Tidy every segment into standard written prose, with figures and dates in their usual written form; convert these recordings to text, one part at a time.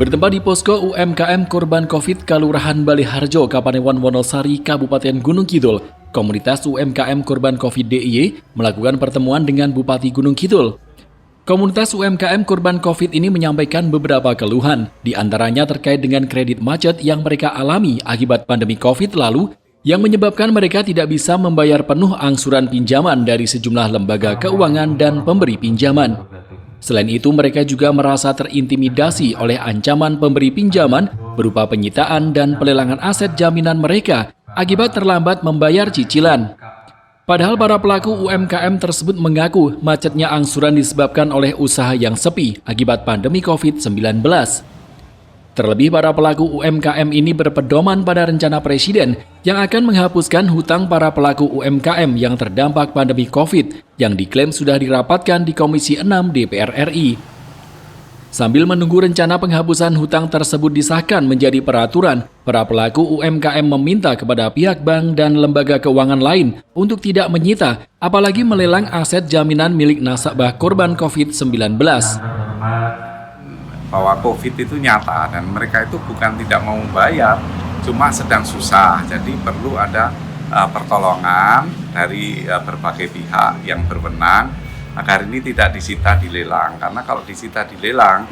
Bertempat di posko UMKM korban COVID Kelurahan Baliharjo, Kapanewon Wonosari, Kabupaten Gunung Kidul, komunitas UMKM korban COVID DIY melakukan pertemuan dengan Bupati Gunung Kidul. Komunitas UMKM korban COVID ini menyampaikan beberapa keluhan, di antaranya terkait dengan kredit macet yang mereka alami akibat pandemi COVID lalu, yang menyebabkan mereka tidak bisa membayar penuh angsuran pinjaman dari sejumlah lembaga keuangan dan pemberi pinjaman. Selain itu, mereka juga merasa terintimidasi oleh ancaman pemberi pinjaman berupa penyitaan dan pelelangan aset jaminan mereka akibat terlambat membayar cicilan. Padahal para pelaku UMKM tersebut mengaku macetnya angsuran disebabkan oleh usaha yang sepi akibat pandemi COVID-19. Terlebih para pelaku UMKM ini berpedoman pada rencana Presiden yang akan menghapuskan hutang para pelaku UMKM yang terdampak pandemi COVID yang diklaim sudah dirapatkan di Komisi 6 DPR RI. Sambil menunggu rencana penghapusan hutang tersebut disahkan menjadi peraturan, para pelaku UMKM meminta kepada pihak bank dan lembaga keuangan lain untuk tidak menyita, apalagi melelang aset jaminan milik nasabah korban COVID-19. Bahwa COVID itu nyata dan mereka itu bukan tidak mau bayar, cuma sedang susah. Jadi perlu ada pertolongan dari berbagai pihak yang berwenang agar ini tidak disita di lelang. Karena kalau disita di lelang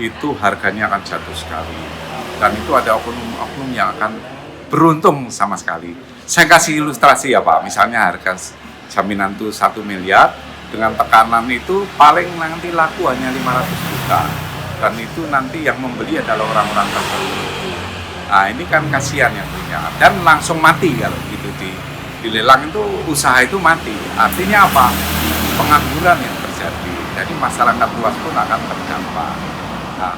itu harganya akan jatuh sekali. Dan itu ada oknum-oknum yang akan beruntung sama sekali. Saya kasih ilustrasi ya Pak, misalnya harga jaminan itu 1 miliar, dengan tekanan itu paling nanti laku hanya 500 juta. Dan itu nanti yang membeli adalah orang-orang tertentu. Nah ini kan kasihan yang punya. Dan langsung mati kalau gitu di lelang itu usaha itu mati. Artinya apa? Pengangguran yang terjadi. Jadi masyarakat luas pun akan terdampak. Nah.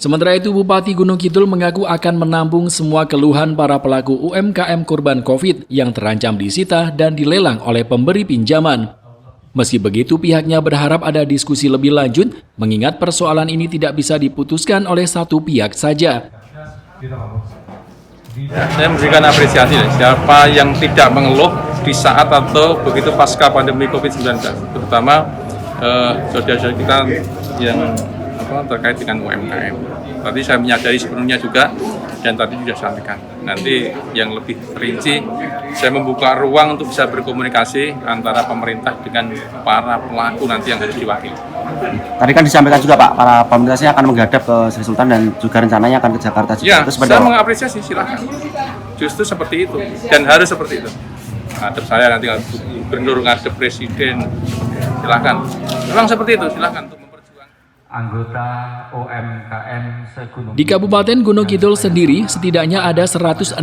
Sementara itu Bupati Gunung Kidul mengaku akan menampung semua keluhan para pelaku UMKM korban COVID yang terancam disita dan dilelang oleh pemberi pinjaman. Meski begitu, pihaknya berharap ada diskusi lebih lanjut, mengingat persoalan ini tidak bisa diputuskan oleh satu pihak saja. Saya memberikan apresiasi siapa yang tidak mengeluh di saat atau begitu pasca pandemi COVID-19, terutama saudara-saudara kita yang terkait dengan UMKM. Tadi saya menyadari sepenuhnya juga, dan tadi sudah sampaikan. Nanti yang lebih rinci, saya membuka ruang untuk bisa berkomunikasi antara pemerintah dengan para pelaku nanti yang harus diwakili. Tadi kan disampaikan juga Pak, para pemerintahnya akan menghadap ke Sri Sultan dan juga rencananya akan ke Jakarta juga. Ya, saya mengapresiasi, silakan. Justru seperti itu, dan harus seperti itu. Ngadep saya nanti gubernur, ngadep presiden, silakan. Memang seperti itu, silakan. Anggota UMKM segunung. Di Kabupaten Gunung Kidul sendiri, setidaknya ada 165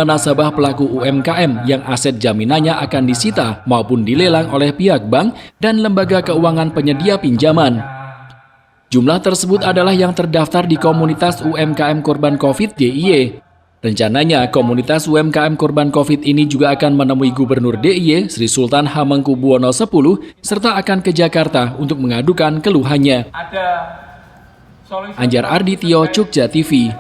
nasabah pelaku UMKM yang aset jaminannya akan disita maupun dilelang oleh pihak bank dan lembaga keuangan penyedia pinjaman. Jumlah tersebut adalah yang terdaftar di komunitas UMKM korban COVID DIY. Rencananya, komunitas UMKM korban COVID ini juga akan menemui Gubernur DIY Sri Sultan Hamengkubuwono X serta akan ke Jakarta untuk mengadukan keluhannya. Anjar Ardityo, Jogja TV.